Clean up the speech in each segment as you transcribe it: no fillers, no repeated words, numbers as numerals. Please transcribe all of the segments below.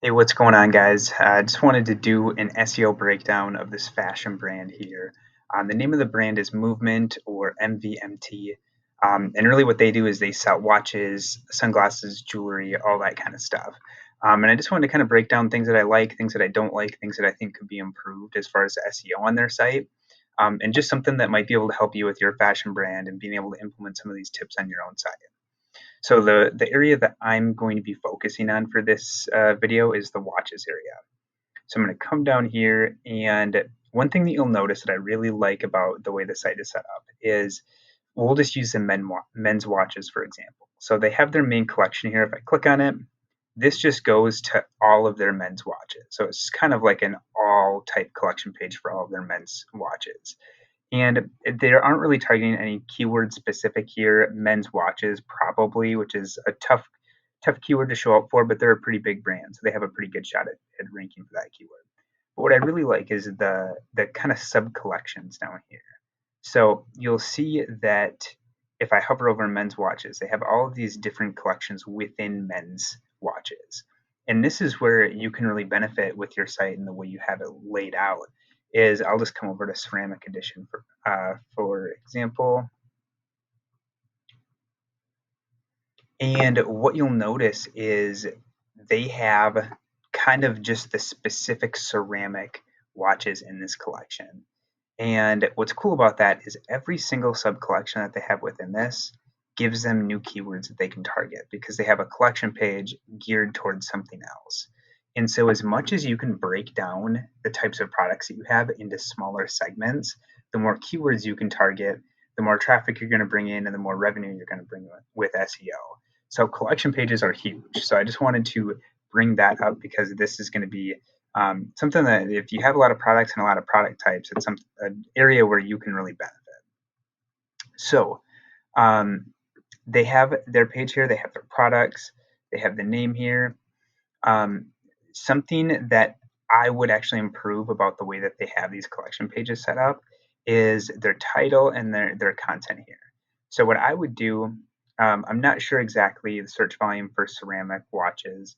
Hey, what's going on, guys? I just wanted to do an SEO breakdown of this fashion brand here. The name of the brand is Movement or MVMT. And really, what they do is they sell watches, sunglasses, jewelry, all that kind of stuff. And I just wanted to kind of break down things that I like, things that I don't like, things that I think could be improved as far as the SEO on their site, and just something that might be able to help you with your fashion brand and being able to implement some of these tips on your own site. So the area that I'm going to be focusing on for this video is the watches area. So I'm going to come down here, and one thing that you'll notice that I really like about the way the site is set up is we'll just use the men's watches, for example. So they have their main collection here. If I click on it, this just goes to all of their men's watches. So it's kind of like an all type collection page for all of their men's watches. And they aren't really targeting any keyword specific here. Men's watches probably, which is a tough keyword to show up for, but they're a pretty big brand, so they have a pretty good shot at ranking for that keyword. But what I really like is the kind of sub collections down here. So you'll see that if I hover over men's watches, they have all of these different collections within men's watches. And this is where you can really benefit with your site and the way you have it laid out is I'll just come over to ceramic edition for example. And what you'll notice is they have kind of just the specific ceramic watches in this collection. And what's cool about that is every single sub collection that they have within this gives them new keywords that they can target because they have a collection page geared towards something else. And so, as much as you can break down the types of products that you have into smaller segments, the more keywords you can target, the more traffic you're going to bring in, and the more revenue you're going to bring with SEO. So, collection pages are huge. So, I just wanted to bring that up because this is going to be something that if you have a lot of products and a lot of product types, it's an area where you can really benefit. So um, they have their page here, they have their products, they have the name here. Um, Something that I would actually improve about the way that they have these collection pages set up is their title and their content here. So what I would do, I'm not sure exactly the search volume for ceramic watches,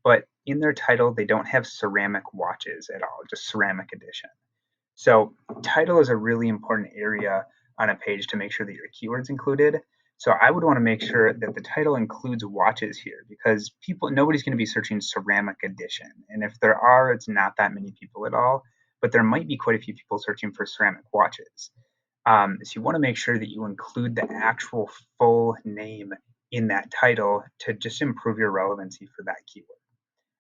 but in their title they don't have ceramic watches at all, just ceramic edition. So title is a really important area on a page to make sure that your keywords included. So I would want to make sure that the title includes watches here because nobody's going to be searching ceramic edition. And if there are, it's not that many people at all, but there might be quite a few people searching for ceramic watches. So you want to make sure that you include the actual full name in that title to just improve your relevancy for that keyword.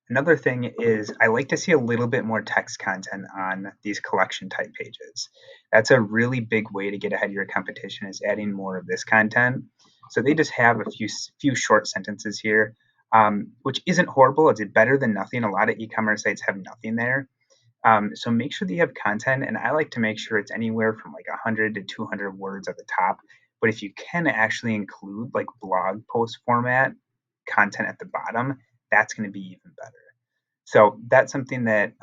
Another thing is I like to see a little bit more text content on these collection type pages. That's a really big way to get ahead of your competition is adding more of this content. So they just have a few short sentences here, which isn't horrible. It's better than nothing. A lot of e-commerce sites have nothing there. So make sure that you have content, and I like to make sure it's anywhere from like 100 to 200 words at the top. But if you can actually include like blog post format content at the bottom, that's going to be even better. So that's something that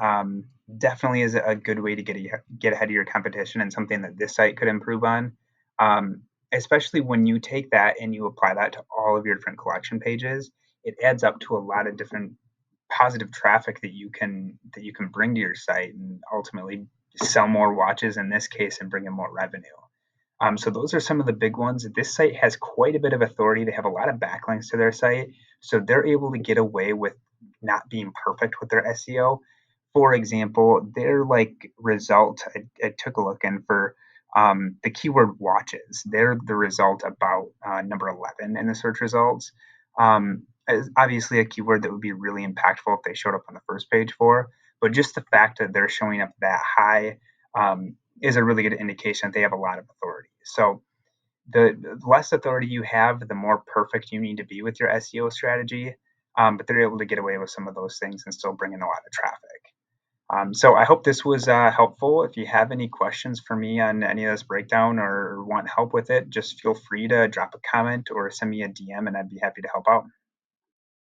definitely is a good way to get ahead of your competition and something that this site could improve on. Especially when you take that and you apply that to all of your different collection pages, it adds up to a lot of different positive traffic that you can bring to your site and ultimately sell more watches in this case and bring in more revenue. So those are some of the big ones. This site has quite a bit of authority. They have a lot of backlinks to their site, so they're able to get away with not being perfect with their SEO. For example, their like result, I took a look in for the keyword watches. They're the result about number 11 in the search results. Is obviously a keyword that would be really impactful if they showed up on the first page for, but just the fact that they're showing up that high is a really good indication that they have a lot of authority. So the less authority you have, the more perfect you need to be with your SEO strategy. But they're able to get away with some of those things and still bring in a lot of traffic. So I hope this was helpful. If you have any questions for me on any of this breakdown or want help with it, just feel free to drop a comment or send me a DM and I'd be happy to help out.